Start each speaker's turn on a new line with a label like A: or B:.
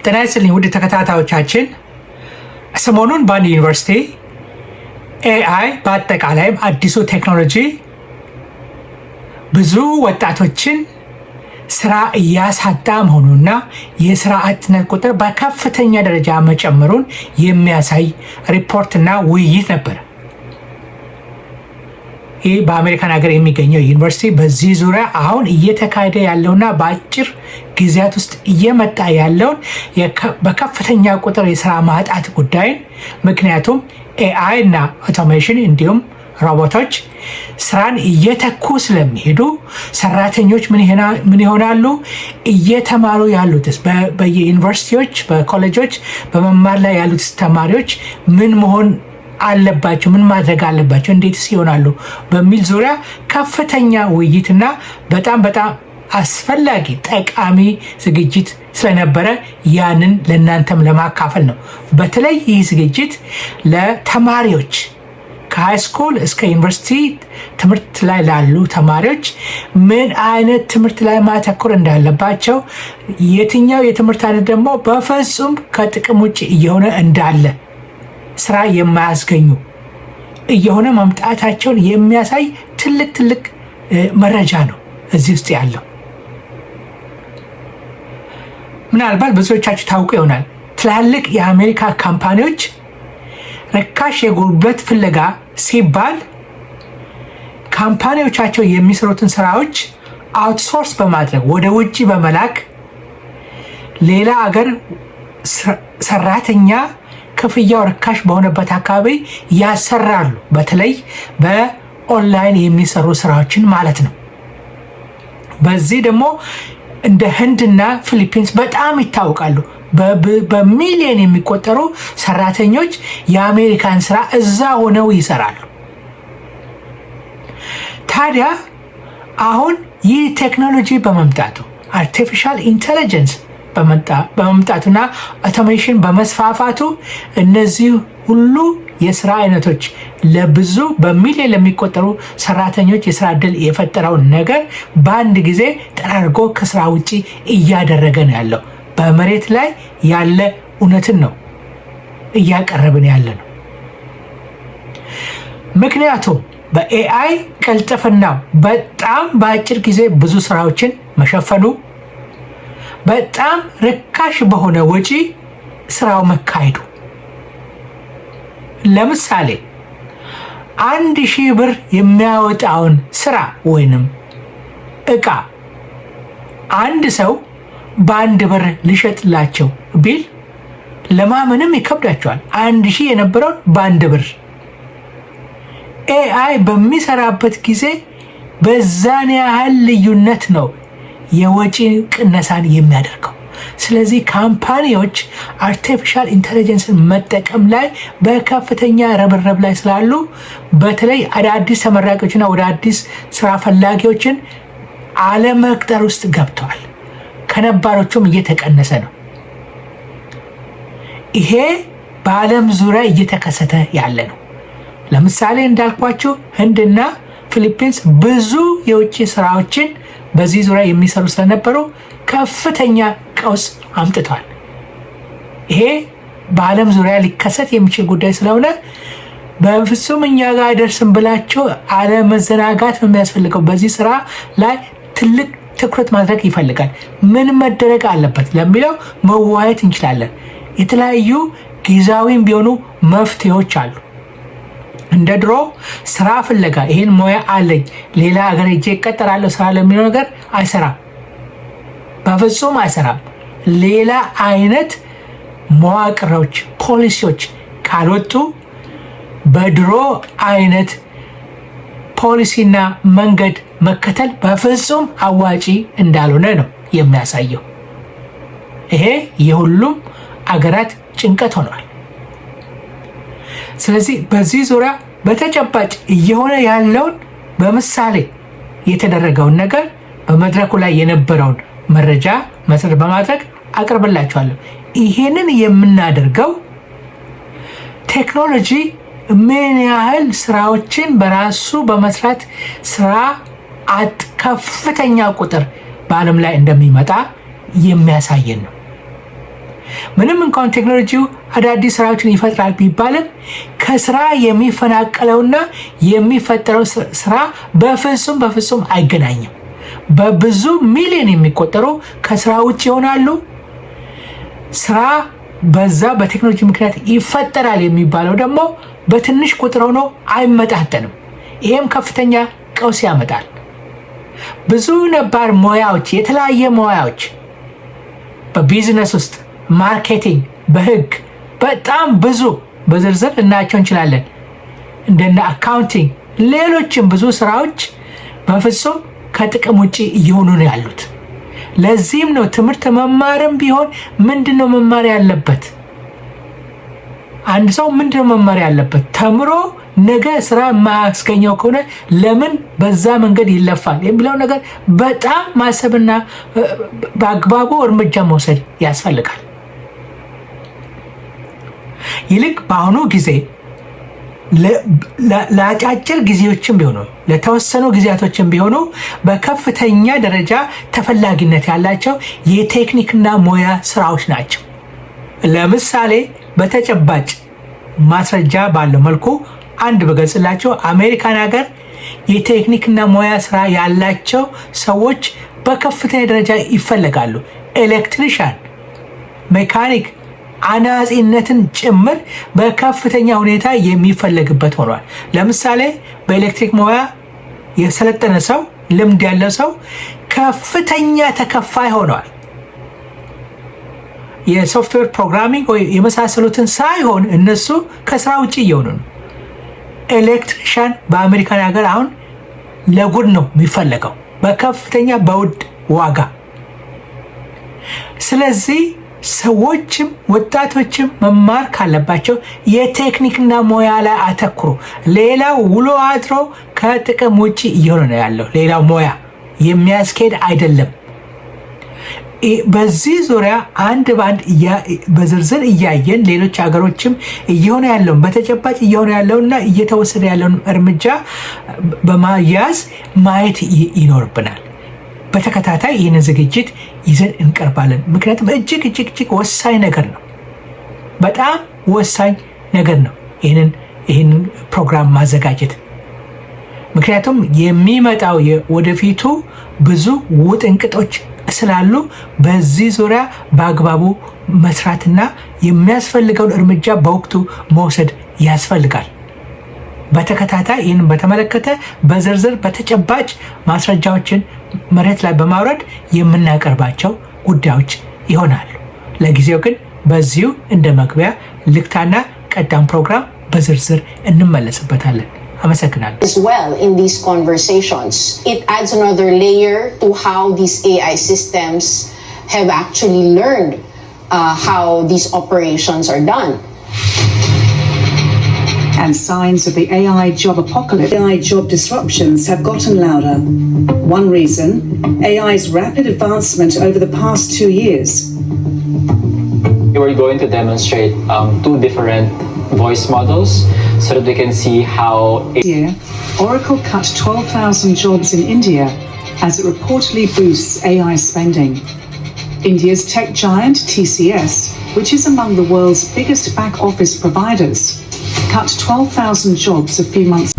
A: ጤና ይስጥልኝ ውድ ተከታታዮቻችን። ሰሞኑን በአንድ ዩኒቨርሲቲ ኤአይ በአጠቃላይም አዲሱ ቴክኖሎጂ ብዙ ወጣቶችን ስራ እያሳጣ መሆኑና የስራ አጥነት ቁጥር በከፍተኛ ደረጃ መጨመሩን የሚያሳይ ሪፖርትና ውይይት ነበር። ይህ በአሜሪካን ሀገር የሚገኘው ዩኒቨርሲቲ በዚህ ዙሪያ አሁን እየተካሄደ ያለውና በአጭር ጊዜያት ውስጥ እየመጣ ያለውን በከፍተኛ ቁጥር የስራ ማጣት ጉዳይን፣ ምክንያቱም ኤአይ እና አውቶሜሽን እንዲሁም ሮቦቶች ስራን እየተኩ ስለሚሄዱ ሰራተኞች ምን ይሆናሉ? እየተማሩ ያሉትስ በየዩኒቨርሲቲዎች በኮሌጆች በመማር ላይ ያሉት ተማሪዎች ምን መሆን አለባቸው? ምን ማድረግ አለባቸው? እንዴትስ ይሆናሉ? በሚል ዙሪያ ከፍተኛ ውይይትና በጣም አስፈላጊ ጠቃሚ ዝግጅት ስለነበረ ያንን ለእናንተም ለማካፈል ነው። በተለይ ይህ ዝግጅት ለተማሪዎች ከሃይስኩል እስከ ዩኒቨርሲቲ ትምህርት ላይ ላሉ ተማሪዎች ምን አይነት ትምህርት ላይ ማተኮር እንዳለባቸው፣ የትኛው የትምህርት አይነት ደግሞ በፍጹም ከጥቅም ውጭ እየሆነ እንዳለ ስራ የማያስገኙ እየሆነ መምጣታቸውን የሚያሳይ ትልቅ መረጃ ነው እዚህ ውስጥ ያለው። ምናልባት ብዙዎቻችሁ ታውቁ ይሆናል። ትላልቅ የአሜሪካ ካምፓኒዎች ርካሽ የጉልበት ፍለጋ ሲባል ካምፓኒዎቻቸው የሚሰሩትን ስራዎች አውትሶርስ በማድረግ ወደ ውጭ በመላክ ሌላ አገር ሰራተኛ ክፍያው ርካሽ በሆነበት አካባቢ ያሰራሉ። በተለይ በኦንላይን የሚሰሩ ስራዎችን ማለት ነው። በዚህ ደግሞ እንደ ህንድና ፊሊፒንስ በጣም ይታወቃሉ። በሚሊዮን የሚቆጠሩ ሰራተኞች የአሜሪካን ስራ እዛ ሆነው ይሰራሉ። ታዲያ አሁን ይህ ቴክኖሎጂ በመምጣቱ አርቲፊሻል ኢንቴሊጀንስ በመምጣቱና አውቶሜሽን በመስፋፋቱ እነዚህ ሁሉ የስራ አይነቶች ለብዙ በሚሊዮን ለሚቆጠሩ ሰራተኞች የስራ ዕድል የፈጠረውን ነገር በአንድ ጊዜ ጠራርጎ ከስራ ውጪ እያደረገ ነው ያለው። በመሬት ላይ ያለ እውነትን ነው እያቀረብን ያለ ነው። ምክንያቱም በኤአይ ቀልጥፍና በጣም በአጭር ጊዜ ብዙ ስራዎችን መሸፈኑ፣ በጣም ርካሽ በሆነ ወጪ ስራው መካሄዱ። ለምሳሌ 1000 ብር የሚያወጣውን ስራ ወይንም እቃ አንድ ሰው በ1 ብር ሊሸጥላቸው ቢል ለማመንም ይከብዳቸዋል። 1000 የነበረውን በ1 ብር ኤአይ በሚሰራበት ጊዜ በዛን ያህል ልዩነት ነው የወጪ ቅነሳን የሚያደርገው። ስለዚህ ካምፓኒዎች አርቲፊሻል ኢንተለጀንስን መጠቀም ላይ በከፍተኛ ረብረብ ላይ ስላሉ በተለይ አዳዲስ ተመራቂዎችና ወደ አዲስ ስራ ፈላጊዎችን አለመቅጠር ውስጥ ገብተዋል። ከነባሮቹም እየተቀነሰ ነው። ይሄ በዓለም ዙሪያ እየተከሰተ ያለ ነው። ለምሳሌ እንዳልኳችሁ ህንድና ፊሊፒንስ ብዙ የውጭ ስራዎችን በዚህ ዙሪያ የሚሰሩ ስለነበሩ ከፍተኛ ቀውስ አምጥቷል። ይሄ በዓለም ዙሪያ ሊከሰት የሚችል ጉዳይ ስለሆነ በፍጹም እኛ ጋር አይደርስም ብላችሁ አለመዘናጋት ነው የሚያስፈልገው። በዚህ ስራ ላይ ትልቅ ትኩረት ማድረግ ይፈልጋል። ምን መደረግ አለበት ለሚለው መዋየት እንችላለን። የተለያዩ ጊዜያዊም ቢሆኑ መፍትሄዎች አሉ። እንደ ድሮ ስራ ፍለጋ ይሄን ሙያ አለኝ ሌላ ሀገር ሄጄ እቀጠራለሁ ስራ ለሚለው ነገር አይሰራም፣ በፍጹም አይሰራም። ሌላ አይነት መዋቅሮች፣ ፖሊሲዎች ካልወጡ በድሮ አይነት ፖሊሲና መንገድ መከተል በፍጹም አዋጪ እንዳልሆነ ነው የሚያሳየው። ይሄ የሁሉም አገራት ጭንቀት ሆኗል። ስለዚህ በዚህ ዙሪያ በተጨባጭ እየሆነ ያለውን በምሳሌ የተደረገውን ነገር በመድረኩ ላይ የነበረውን መረጃ መሰረት በማድረግ አቅርብላችኋለሁ። ይሄንን የምናደርገው ቴክኖሎጂ ምን ያህል ስራዎችን በራሱ በመስራት ስራ አጥ ከፍተኛ ቁጥር በዓለም ላይ እንደሚመጣ የሚያሳየን ነው። ምንም እንኳን ቴክኖሎጂው አዳዲስ ስራዎችን ይፈጥራል ቢባልም ከስራ የሚፈናቀለውና የሚፈጠረው ስራ በፍጹም አይገናኝም። በብዙ ሚሊዮን የሚቆጠሩ ከስራ ውጭ ይሆናሉ። ስራ በዛ በቴክኖሎጂ ምክንያት ይፈጠራል የሚባለው ደግሞ በትንሽ ቁጥር ሆኖ አይመጣጠንም። ይህም ከፍተኛ ቀውስ ያመጣል። ብዙ ነባር ሙያዎች፣ የተለያየ ሙያዎች በቢዝነስ ውስጥ፣ ማርኬቲንግ፣ በህግ በጣም ብዙ በዝርዝር እናያቸው እንችላለን። እንደነ አካውንቲንግ፣ ሌሎችም ብዙ ስራዎች በፍጹም ከጥቅም ውጭ እየሆኑ ነው ያሉት። ለዚህም ነው ትምህርት መማርም ቢሆን ምንድነው መማር ያለበት? አንድ ሰው ምንድነው መማር ያለበት? ተምሮ ነገ ስራ የማያስገኘው ከሆነ ለምን በዛ መንገድ ይለፋል የሚለው ነገር በጣም ማሰብና በአግባቡ እርምጃ መውሰድ ያስፈልጋል። ይልቅ በአሁኑ ጊዜ ለአጫጭር ጊዜዎችም ቢሆኑ ለተወሰኑ ጊዜያቶችም ቢሆኑ በከፍተኛ ደረጃ ተፈላጊነት ያላቸው የቴክኒክና ሙያ ስራዎች ናቸው። ለምሳሌ በተጨባጭ ማስረጃ ባለው መልኩ አንድ በገጽላቸው አሜሪካን ሀገር የቴክኒክና ሙያ ስራ ያላቸው ሰዎች በከፍተኛ ደረጃ ይፈለጋሉ። ኤሌክትሪሻን፣ ሜካኒክ፣ አናጺነትን ጭምር በከፍተኛ ሁኔታ የሚፈለግበት ሆኗል። ለምሳሌ በኤሌክትሪክ ሙያ የሰለጠነ ሰው፣ ልምድ ያለው ሰው ከፍተኛ ተከፋይ ሆኗል። የሶፍትዌር ፕሮግራሚንግ ወይ የመሳሰሉትን ሳይሆን እነሱ ከስራ ውጭ እየሆኑ ነው። ኤሌክትሪሻን በአሜሪካን ሀገር አሁን ለጉድ ነው የሚፈለገው በከፍተኛ በውድ ዋጋ። ስለዚህ ሰዎችም ወጣቶችም መማር ካለባቸው የቴክኒክና ሙያ ላይ አተኩሩ። ሌላው ውሎ አድሮ ከጥቅም ውጭ እየሆነ ነው ያለው። ሌላው ሙያ የሚያስኬድ አይደለም። በዚህ ዙሪያ አንድ ባንድ በዝርዝር እያየን ሌሎች ሀገሮችም እየሆነ ያለውን በተጨባጭ እየሆነ ያለውና እየተወሰደ ያለውን እርምጃ በማያዝ ማየት ይኖርብናል። በተከታታይ ይህንን ዝግጅት ይዘን እንቀርባለን። ምክንያቱም እጅግ ወሳኝ ነገር ነው። በጣም ወሳኝ ነገር ነው ይህንን ፕሮግራም ማዘጋጀት። ምክንያቱም የሚመጣው ወደፊቱ ብዙ ውጥንቅጦች ስላሉ በዚህ ዙሪያ በአግባቡ መስራትና የሚያስፈልገውን እርምጃ በወቅቱ መውሰድ ያስፈልጋል። በተከታታይ ይህን በተመለከተ በዝርዝር በተጨባጭ ማስረጃዎችን መሬት ላይ በማውረድ የምናቀርባቸው ጉዳዮች ይሆናሉ። ለጊዜው ግን በዚሁ እንደ መግቢያ ልክታና ቀጣም ፕሮግራም በዝርዝር እንመለስበታለን። አመሰግናለሁ።
B: As well in these conversations, it adds another layer to how these AI systems have actually learned how these operations are done.
C: And signs of the AI job apocalypse, AI job disruptions have gotten louder. One reason, AI's rapid advancement over the past 2 years.
D: We're going to demonstrate two different voice models so that we can see how...
C: Oracle cut 12,000 jobs in India as it reportedly boosts AI spending. India's tech giant TCS, which is among the world's biggest back office providers, cut 12,000 jobs a few months